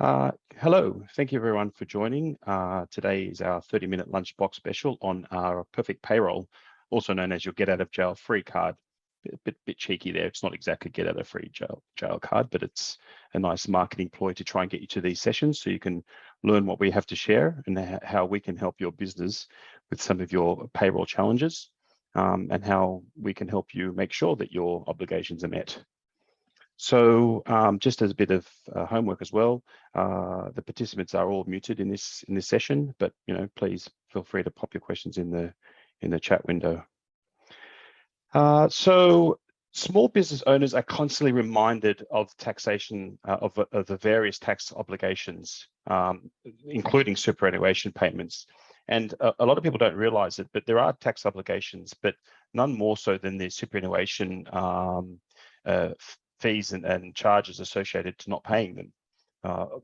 Hello, thank you everyone for joining. Today is our 30-minute lunchbox special on our perfect payroll, also known as your get out of jail free card. Bit cheeky there. It's not exactly get out of free jail card, but it's a nice marketing ploy to try and get you to these sessions so you can learn what we have to share and how we can help your business with some of your payroll challenges, and how we can help you make sure that your obligations are met. So just as a bit of homework as well, the participants are all muted in this session, but please feel free to pop your questions in the chat window. So small business owners are constantly reminded of taxation of the various tax obligations, including superannuation payments. And a lot of people don't realize it, but there are tax obligations, but none more so than the superannuation fees and charges associated to not paying them,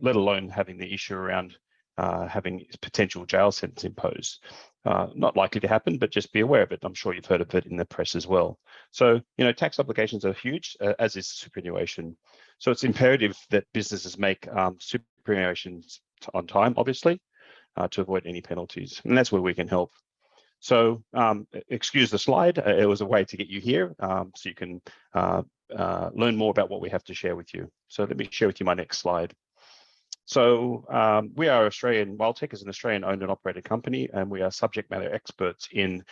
let alone having the issue around having potential jail sentence imposed. Not likely to happen, but just be aware of it. I'm sure you've heard of it in the press as well. So, tax obligations are huge, as is superannuation. So it's imperative that businesses make superannuation on time, obviously, to avoid any penalties. And that's where we can help. So excuse the slide. It was a way to get you here so you can learn more about what we have to share with you. So let me share with you my next slide. So we are Welltech is an Australian owned and operated company, and we are subject matter experts in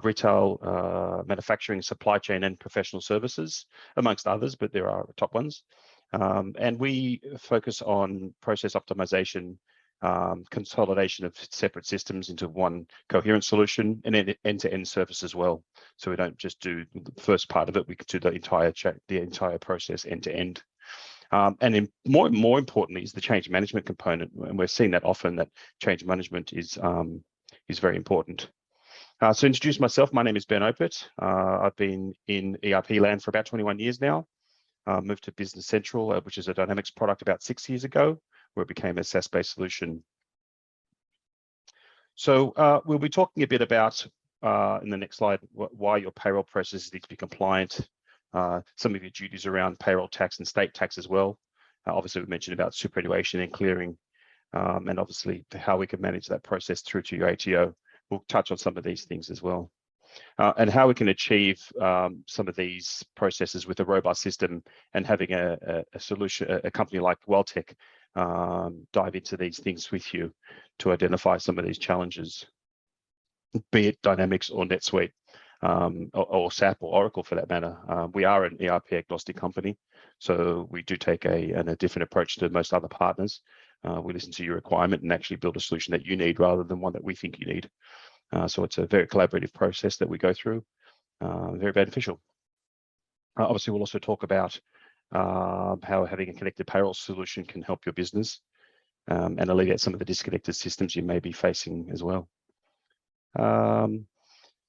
retail, manufacturing, supply chain, and professional services, amongst others, but there are top ones. And we focus on process optimization, consolidation of separate systems into one coherent solution, and then end-to-end service as well. So we don't just do the first part of it; we could do the entire process end-to-end. And more importantly is the change management component, and we're seeing that often that change management is very important. So introduce myself. My name is Ben Opit. I've been in ERP land for about 21 years now. Moved to Business Central, which is a Dynamics product, about 6 years ago, where it became a SaaS-based solution. So we'll be talking a bit about, in the next slide, why your payroll processes need to be compliant, some of your duties around payroll tax and state tax as well. Obviously, we mentioned about superannuation and clearing, and obviously how we can manage that process through to your ATO. We'll touch on some of these things as well. And how we can achieve some of these processes with a robust system, and having a solution, a company like Welltech dive into these things with you to identify some of these challenges, be it Dynamics or NetSuite, or SAP or Oracle for that matter. We are an ERP agnostic company, so we do take a different approach to most other partners. We listen to your requirement and actually build a solution that you need rather than one that we think you need. So it's a very collaborative process that we go through, very beneficial. Obviously, we'll also talk about how having a connected payroll solution can help your business and alleviate some of the disconnected systems you may be facing as well.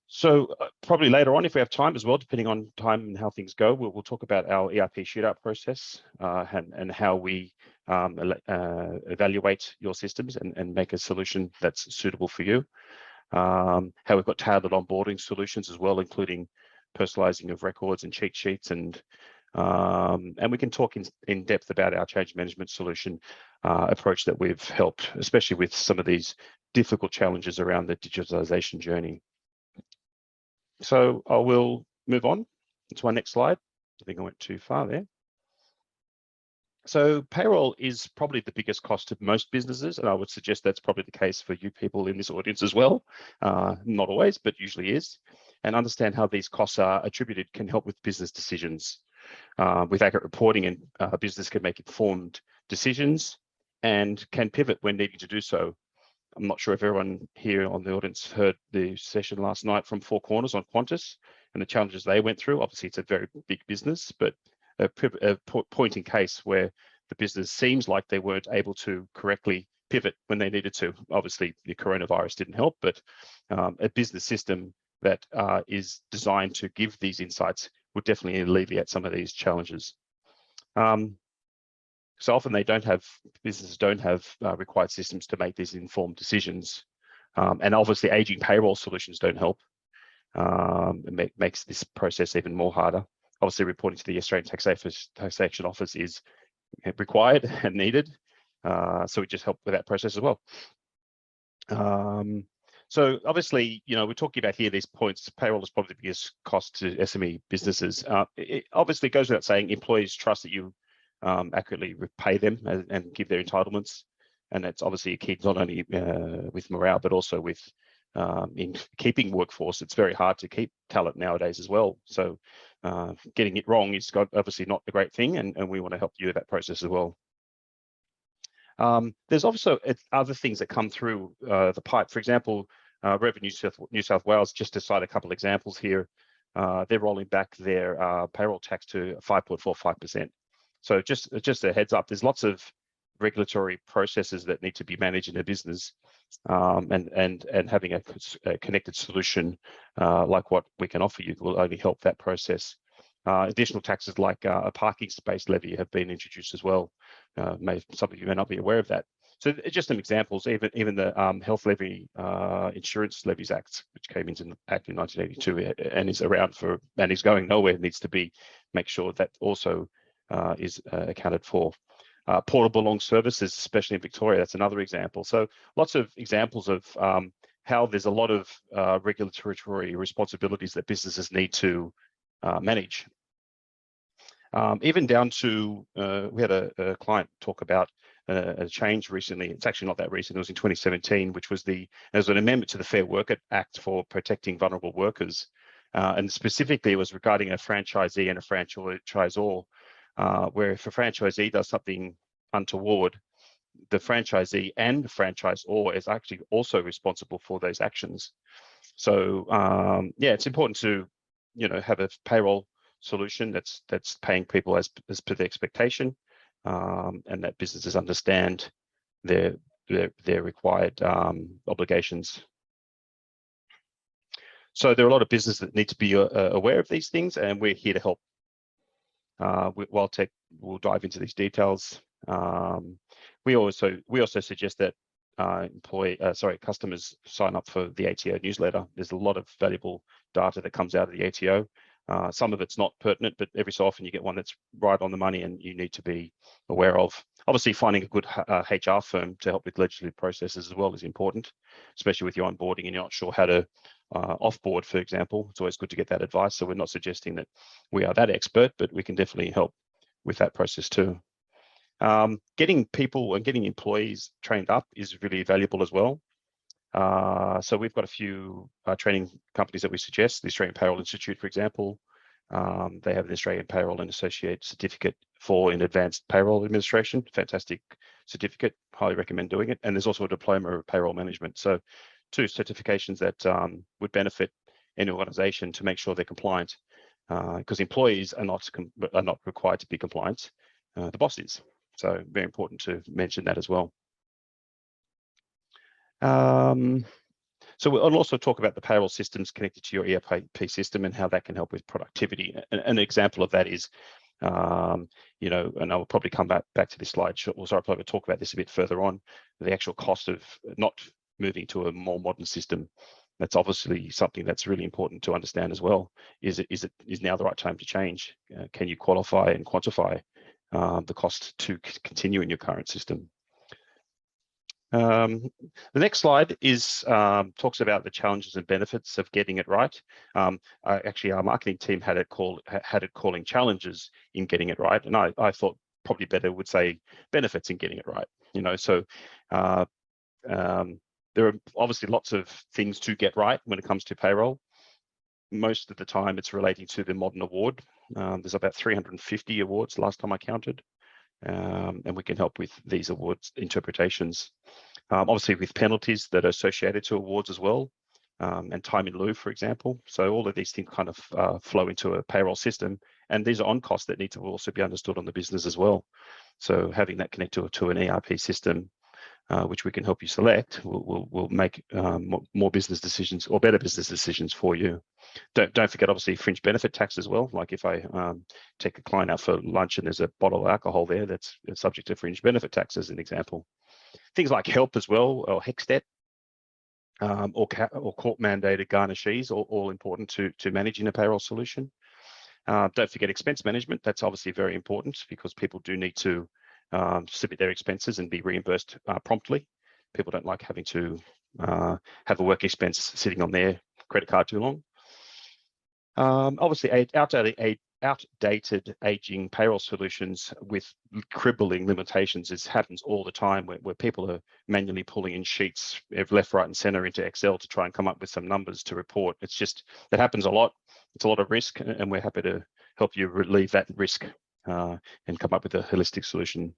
So probably later on, if we have time as well, depending on time and how things go, we'll talk about our ERP shootout process and how we evaluate your systems and make a solution that's suitable for you. How we've got tailored onboarding solutions as well, including personalizing of records and cheat sheets, and we can talk in depth about our change management solution approach that we've helped, especially with some of these difficult challenges around the digitalization journey. So I will move on to my next slide. I think I went too far there. So payroll is probably the biggest cost to most businesses, and I would suggest that's probably the case for you people in this audience as well. Not always, but usually is. And understand how these costs are attributed can help with business decisions. With accurate reporting, and business can make informed decisions and can pivot when needing to do so. I'm not sure if everyone here on the audience heard the session last night from Four Corners on Qantas and the challenges they went through. Obviously, it's a very big business, but a point in case where the business seems like they weren't able to correctly pivot when they needed to. Obviously, the coronavirus didn't help, but a business system that is designed to give these insights would definitely alleviate some of these challenges. So often businesses don't have required systems to make these informed decisions. And obviously aging payroll solutions don't help. It makes this process even more harder. Obviously reporting to the Australian Taxation Office is required and needed. So we just help with that process as well. So obviously, we're talking about here these points. Payroll is probably the biggest cost to SME businesses. It obviously goes without saying, employees trust that you accurately pay them and give their entitlements. And that's obviously a key, not only with morale, but also with in keeping workforce. It's very hard to keep talent nowadays as well. So getting it wrong is obviously not a great thing, and we want to help you with that process as well. There's also other things that come through the pipe. For example, Revenue New South Wales, just to cite a couple of examples here, they're rolling back their payroll tax to 5.45%. So just a heads up, there's lots of regulatory processes that need to be managed in a business, and having a connected solution like what we can offer you will only help that process. Additional taxes like a parking space levy have been introduced as well. Some of you may not be aware of that. So just some examples, even the Health Levy Insurance Levies Act, which came into Act in 1982 and is around for, and is going nowhere, needs to be, make sure that also is accounted for. Portable long services, especially in Victoria, that's another example. So lots of examples of how there's a lot of regulatory responsibilities that businesses need to manage. Even down to, we had a client talk about a change recently. It's actually not that recent. It was in 2017, which was as an amendment to the Fair Work Act for protecting vulnerable workers. And specifically, it was regarding a franchisee and a franchisor, where if a franchisee does something untoward, the franchisee and the franchisor is actually also responsible for those actions. So yeah, it's important to have a payroll solution that's paying people as per the expectation, and that businesses understand their required obligations. So there are a lot of businesses that need to be aware of these things, and we're here to help. Welltech will dive into these details. We also suggest that customers sign up for the ATO newsletter. There's a lot of valuable data that comes out of the ATO. Some of it's not pertinent, but every so often you get one that's right on the money and you need to be aware of. Obviously, finding a good HR firm to help with legislative processes as well is important, especially with your onboarding and you're not sure how to offboard, for example. It's always good to get that advice. So we're not suggesting that we are that expert, but we can definitely help with that process too. Getting people and getting employees trained up is really valuable as well. So we've got a few training companies that we suggest. The Australian Payroll Institute, for example, they have the Australian Payroll and Associate Certificate in Advanced Payroll Administration. Fantastic certificate, highly recommend doing it. And there's also a Diploma of Payroll Management. So 2 certifications that would benefit any organisation to make sure they're compliant, because employees are not required to be compliant. The boss is. So very important to mention that as well. So we'll also talk about the payroll systems connected to your ERP system and how that can help with productivity. An example of that is, and I'll probably come back to this slide. I'll probably talk about this a bit further on, the actual cost of not moving to a more modern system. That's obviously something that's really important to understand as well. Is now the right time to change? Can you qualify and quantify the cost to continue in your current system? The next slide is talks about the challenges and benefits of getting it right. Actually, our marketing team had it calling challenges in getting it right, and I thought probably better would say benefits in getting it right. So there are obviously lots of things to get right when it comes to payroll. Most of the time, it's relating to the modern award. There's about 350 awards last time I counted. And we can help with these awards interpretations. Obviously with penalties that are associated to awards as well, and time in lieu, for example. So all of these things kind of flow into a payroll system, and these are on costs that need to also be understood on the business as well. So having that connected to an ERP system, which we can help you select, will make more business decisions or better business decisions for you. Don't forget, obviously, fringe benefit tax as well. Like if I take a client out for lunch and there's a bottle of alcohol there, that's subject to fringe benefit tax as an example. Things like HELP as well, or HECS debt, or court mandated garnishees, all important to manage in a payroll solution. Don't forget expense management. That's obviously very important because people do need to submit their expenses and be reimbursed promptly. People don't like having to have a work expense sitting on their credit card too long. Obviously, outdated aging payroll solutions with crippling limitations happens all the time, where people are manually pulling in sheets left, right, and center into Excel to try and come up with some numbers to report. That happens a lot. It's a lot of risk, and we're happy to help you relieve that risk and come up with a holistic solution.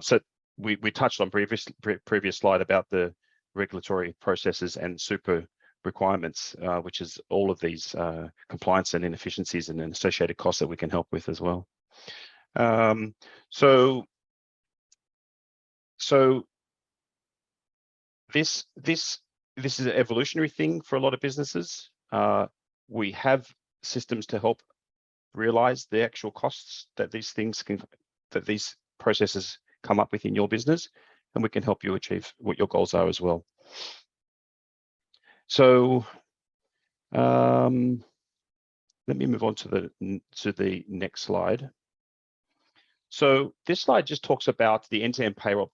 So we touched on previous slide about the regulatory processes and super requirements, which is all of these compliance and inefficiencies and associated costs that we can help with as well. So this is an evolutionary thing for a lot of businesses. We have systems to help realize the actual costs that these processes come up with in your business, and we can help you achieve what your goals are as well. So let me move on to the next slide. So this slide just talks about the end-to-end payroll.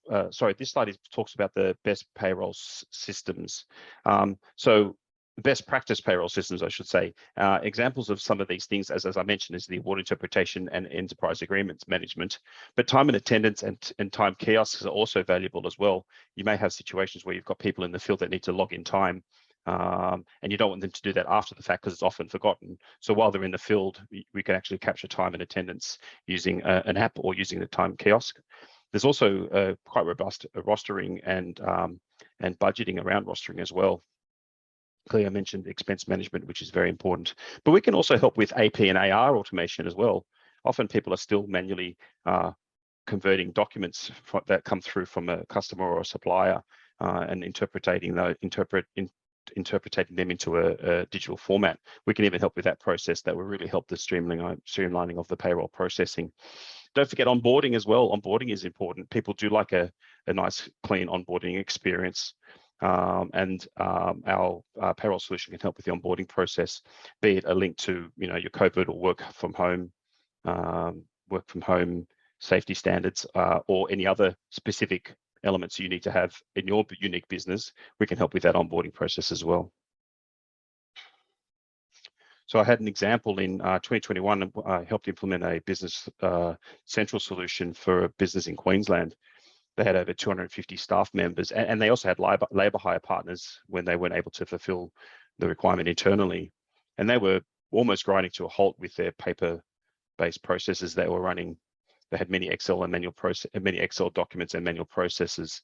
This slide talks about the best payroll systems. So best practice payroll systems, I should say. Examples of some of these things, as I mentioned, is the award interpretation and enterprise agreements management. But time and attendance and time kiosks are also valuable as well. You may have situations where you've got people in the field that need to log in time, and you don't want them to do that after the fact because it's often forgotten. So while they're in the field, we can actually capture time and attendance using an app or using the time kiosk. There's also quite robust rostering and budgeting around rostering as well. Clearly, I mentioned expense management, which is very important. But we can also help with AP and AR automation as well. Often people are still manually converting documents that come through from a customer or a supplier and interpreting them into a digital format. We can even help with that process. That will really help the streamlining of the payroll processing. Don't forget onboarding as well. Onboarding is important. People do like a nice, clean onboarding experience. And our payroll solution can help with the onboarding process, be it a link to your COVID or work from home safety standards, or any other specific elements you need to have in your unique business. We can help with that onboarding process as well. So I had an example in 2021. I helped implement a business central solution for a business in Queensland. They had over 250 staff members, and they also had labour hire partners when they weren't able to fulfil the requirement internally. And they were almost grinding to a halt with their paper-based processes they were running. They had many Excel documents and manual processes.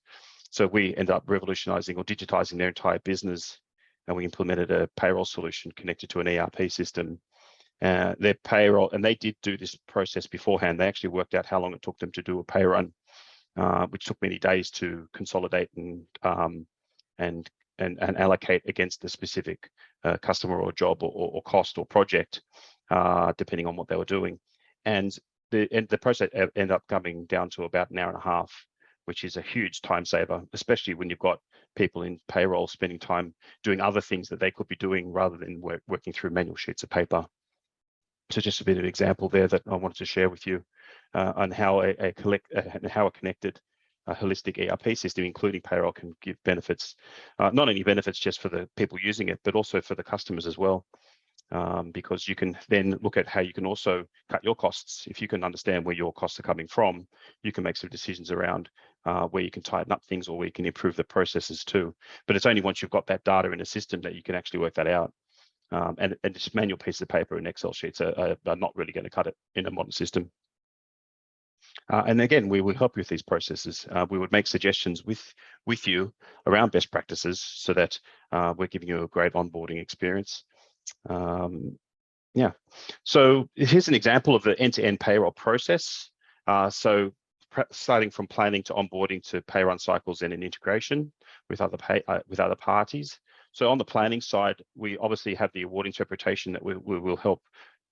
So we ended up revolutionizing or digitizing their entire business, and we implemented a payroll solution connected to an ERP system. Their payroll, and they did do this process beforehand. They actually worked out how long it took them to do a pay run, which took many days to consolidate and allocate against the specific customer or job or cost or project, depending on what they were doing. And the process ended up coming down to about an hour and a half, which is a huge time saver, especially when you've got people in payroll spending time doing other things that they could be doing rather than working through manual sheets of paper. So just a bit of an example there that I wanted to share with you on how a connected holistic ERP system, including payroll, can give benefits, not only benefits just for the people using it, but also for the customers as well. Because you can then look at how you can also cut your costs. If you can understand where your costs are coming from, you can make some decisions around where you can tighten up things or where you can improve the processes too. But it's only once you've got that data in a system that you can actually work that out. And just manual pieces of paper and Excel sheets are not really going to cut it in a modern system. And again, we will help you with these processes. We would make suggestions with you around best practices so that we're giving you a great onboarding experience. Yeah, so here's an example of the end-to-end payroll process. So starting from planning to onboarding to pay run cycles and an integration with other parties. So on the planning side, we obviously have the award interpretation that we will help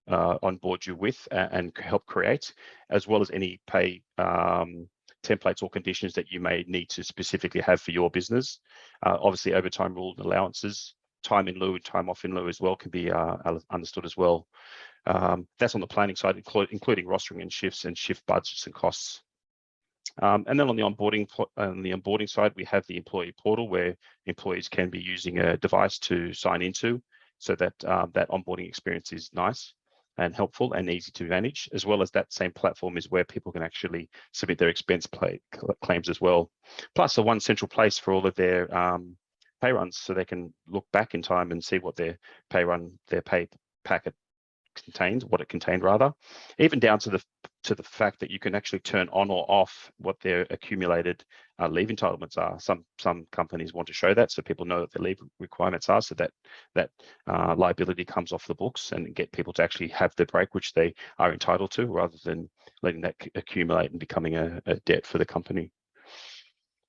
onboard you with and help create, as well as any pay templates or conditions that you may need to specifically have for your business. Obviously, overtime rule and allowances, time in lieu and time off in lieu as well can be understood as well. That's on the planning side, including rostering and shifts and shift budgets and costs. And then on the onboarding side, we have the employee portal where employees can be using a device to sign into, so that that onboarding experience is nice and helpful and easy to manage, as well as that same platform is where people can actually submit their expense claims as well. Plus, one central place for all of their pay runs, so they can look back in time and see what their pay packet contained, what it contained rather, even down to the fact that you can actually turn on or off what their accumulated leave entitlements are. Some companies want to show that, so people know what their leave requirements are, so that liability comes off the books and get people to actually have the break which they are entitled to, rather than letting that accumulate and becoming a debt for the company.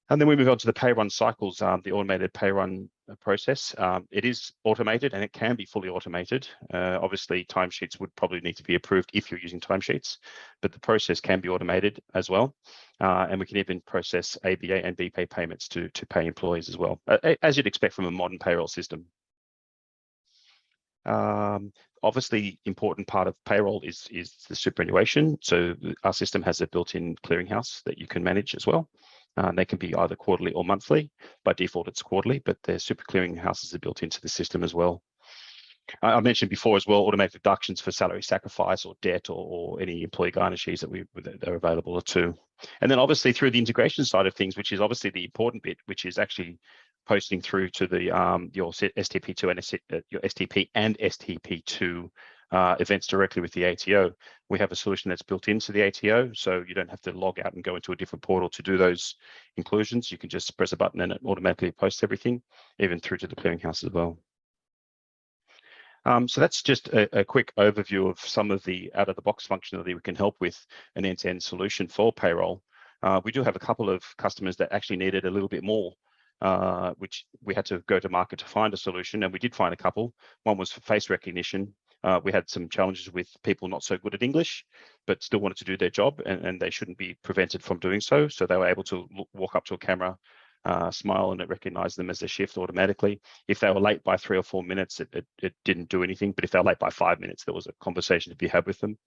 And then we move on to the pay run cycles, the automated pay run process. It is automated and it can be fully automated. Obviously, timesheets would probably need to be approved if you're using timesheets, but the process can be automated as well. And we can even process ABA and BPay payments to pay employees as well, as you'd expect from a modern payroll system. Obviously, important part of payroll is the superannuation. So our system has a built-in clearinghouse that you can manage as well. They can be either quarterly or monthly. By default, it's quarterly, but the super clearinghouses are built into the system as well. I mentioned before as well, automated deductions for salary sacrifice or debt or any employee garnishes that are available too. And then obviously through the integration side of things, which is obviously the important bit, which is actually posting through to the your STP2 and your STP and STP2 events directly with the ATO. We have a solution that's built into the ATO, so you don't have to log out and go into a different portal to do those inclusions. You can just press a button and it automatically posts everything, even through to the clearinghouse as well. So that's just a quick overview of some of the out-of-the-box functionality we can help with an end-to-end solution for payroll. We do have a couple of customers that actually needed a little bit more, which we had to go to market to find a solution, and we did find a couple. One was for face recognition. We had some challenges with people not so good at English, but still wanted to do their job, and they shouldn't be prevented from doing so. So they were able to walk up to a camera, smile, and it recognized them as a shift automatically. If they were late by 3 or 4 minutes, it didn't do anything. But if they were late by 5 minutes, there was a conversation to be had with them.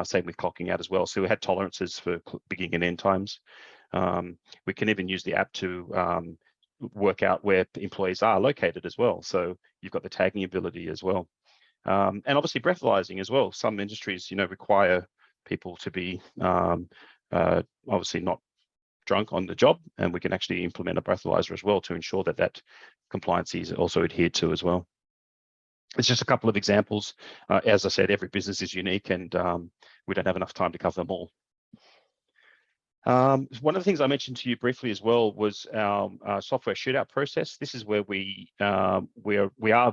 Same with clocking out as well. So we had tolerances for beginning and end times. We can even use the app to work out where employees are located as well. So you've got the tagging ability as well. And obviously breathalyzing as well. Some industries, require people to be obviously not drunk on the job, and we can actually implement a breathalyzer as well to ensure that compliance is also adhered to as well. It's just a couple of examples. As I said, every business is unique, and we don't have enough time to cover them all. One of the things I mentioned to you briefly as well was our software shootout process. This is where we are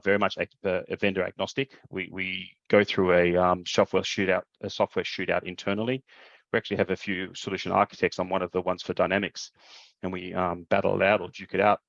very much a vendor agnostic. We go through a software shootout internally. We actually have a few solution architects on one of the ones for Dynamics, and we battle it out or duke it out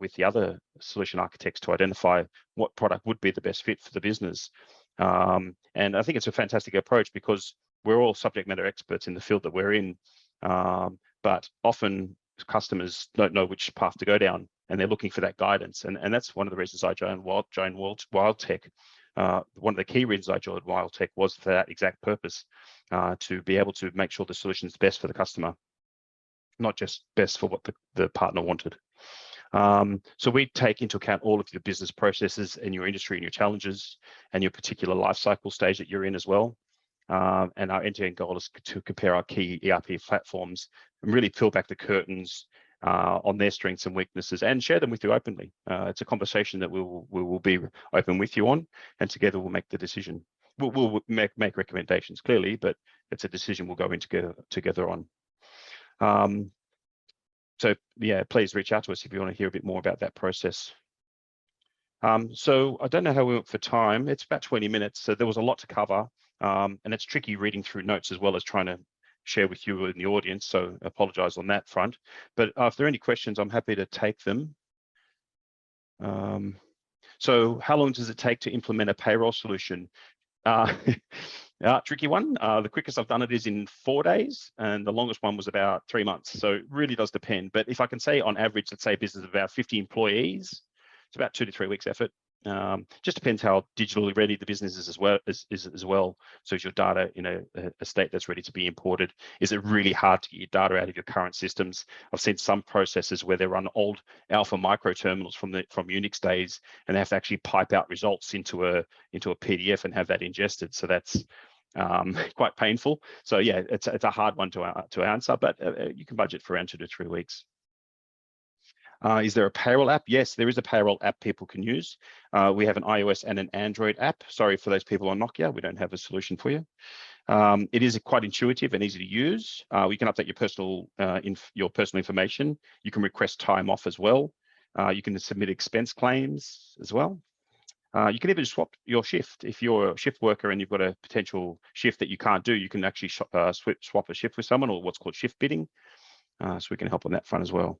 with the other solution architects to identify what product would be the best fit for the business. And I think it's a fantastic approach because we're all subject matter experts in the field that we're in, but often customers don't know which path to go down, and they're looking for that guidance. And that's one of the reasons I joined Welltech. One of the key reasons I joined Welltech was for that exact purpose, to be able to make sure the solution is best for the customer, not just best for what the partner wanted. So we take into account all of your business processes and your industry and your challenges and your particular life cycle stage that you're in as well. And our end-to-end goal is to compare our key ERP platforms and really peel back the curtains on their strengths and weaknesses and share them with you openly. It's a conversation that we will be open with you on, and together we'll make the decision. We'll make recommendations clearly, but it's a decision we'll go in together on. So yeah, please reach out to us if you want to hear a bit more about that process. So I don't know how we went for time. It's about 20 minutes, so there was a lot to cover, and it's tricky reading through notes as well as trying to share with you in the audience, so I apologize on that front. But if there are any questions, I'm happy to take them. So how long does it take to implement a payroll solution? Tricky one. The quickest I've done it is in 4 days, and the longest one was about 3 months. So it really does depend. But if I can say on average, let's say a business of about 50 employees, it's about 2 to 3 weeks effort. Just depends how digitally ready the business is as well. So is your data in a state that's ready to be imported? Is it really hard to get your data out of your current systems? I've seen some processes where they run old Alpha micro terminals from Unix days, and they have to actually pipe out results into a PDF and have that ingested. So that's quite painful. So yeah, it's a hard one to answer, but you can budget for around 2 to 3 weeks. Is there a payroll app? Yes, there is a payroll app people can use. We have an iOS and an Android app. Sorry for those people on Nokia, we don't have a solution for you. It is quite intuitive and easy to use. You can update your personal information. You can request time off as well. You can submit expense claims as well. You can even swap your shift. If you're a shift worker and you've got a potential shift that you can't do, you can actually swap a shift with someone, or what's called shift bidding. So we can help on that front as well.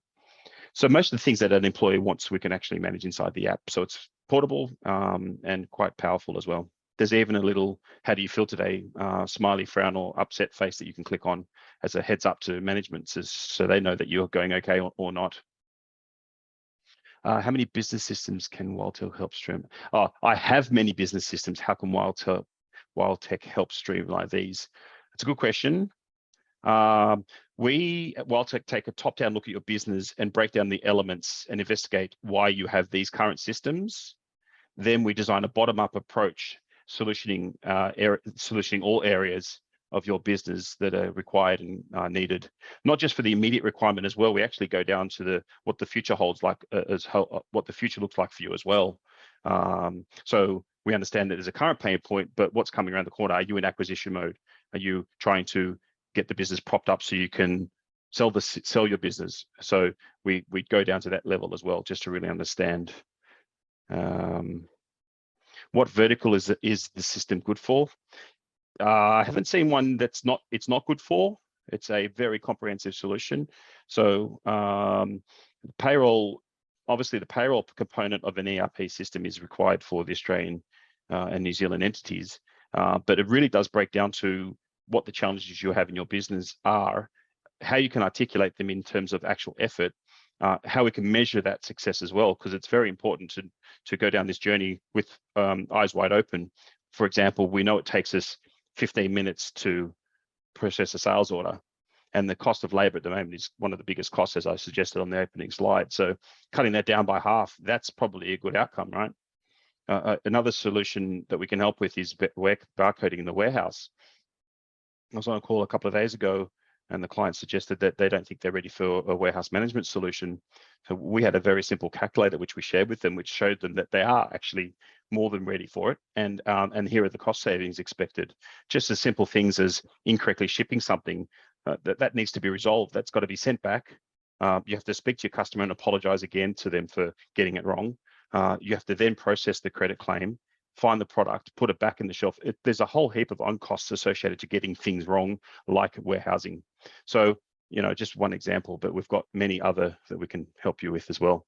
So most of the things that an employee wants, we can actually manage inside the app. So it's portable and quite powerful as well. There's even a little "how do you feel today" smiley, frown, or upset face that you can click on as a heads up to management, so they know that you're going okay or not. How many business systems can Welltech help stream? Oh, I have many business systems. How can Welltech help streamline these? That's a good question. We at Welltech take a top-down look at your business and break down the elements and investigate why you have these current systems. Then we design a bottom-up approach, solutioning all areas of your business that are required and needed. Not just for the immediate requirement as well. We actually go down to what the future holds, like what the future looks like for you as well. So we understand that there's a current pain point, but what's coming around the corner? Are you in acquisition mode? Are you trying to get the business propped up so you can sell your business? So we go down to that level as well, just to really understand what vertical is the system good for. I haven't seen one that's not good for. It's a very comprehensive solution. So payroll, obviously the payroll component of an ERP system is required for the Australian and New Zealand entities, but it really does break down to what the challenges you have in your business are, how you can articulate them in terms of actual effort, how we can measure that success as well, because it's very important to go down this journey with eyes wide open. For example, we know it takes us 15 minutes to process a sales order, and the cost of labor at the moment is one of the biggest costs, as I suggested on the opening slide. So cutting that down by half, that's probably a good outcome, right? Another solution that we can help with is barcoding in the warehouse. I was on a call a couple of days ago, and the client suggested that they don't think they're ready for a warehouse management solution. So we had a very simple calculator which we shared with them, which showed them that they are actually more than ready for it, and here are the cost savings expected. Just as simple things as incorrectly shipping something, that needs to be resolved. That's got to be sent back. You have to speak to your customer and apologize again to them for getting it wrong. You have to then process the credit claim, find the product, put it back in the shelf. There's a whole heap of on costs associated to getting things wrong, like warehousing. So, just one example, but we've got many other that we can help you with as well.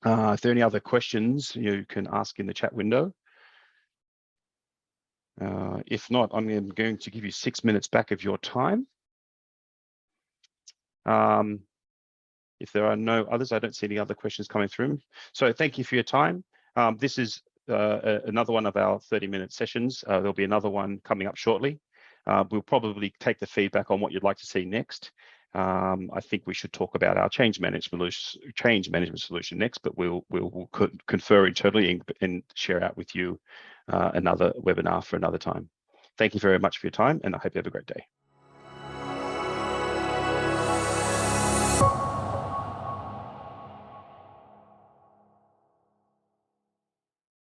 If there are any other questions, you can ask in the chat window. If not, I'm going to give you 6 minutes back of your time. If there are no others, I don't see any other questions coming through. So thank you for your time. This is another one of our 30-minute sessions. There'll be another one coming up shortly. We'll probably take the feedback on what you'd like to see next. I think we should talk about our change management solution next, but we'll confer internally and share out with you another webinar for another time. Thank you very much for your time, and I hope you have a great day.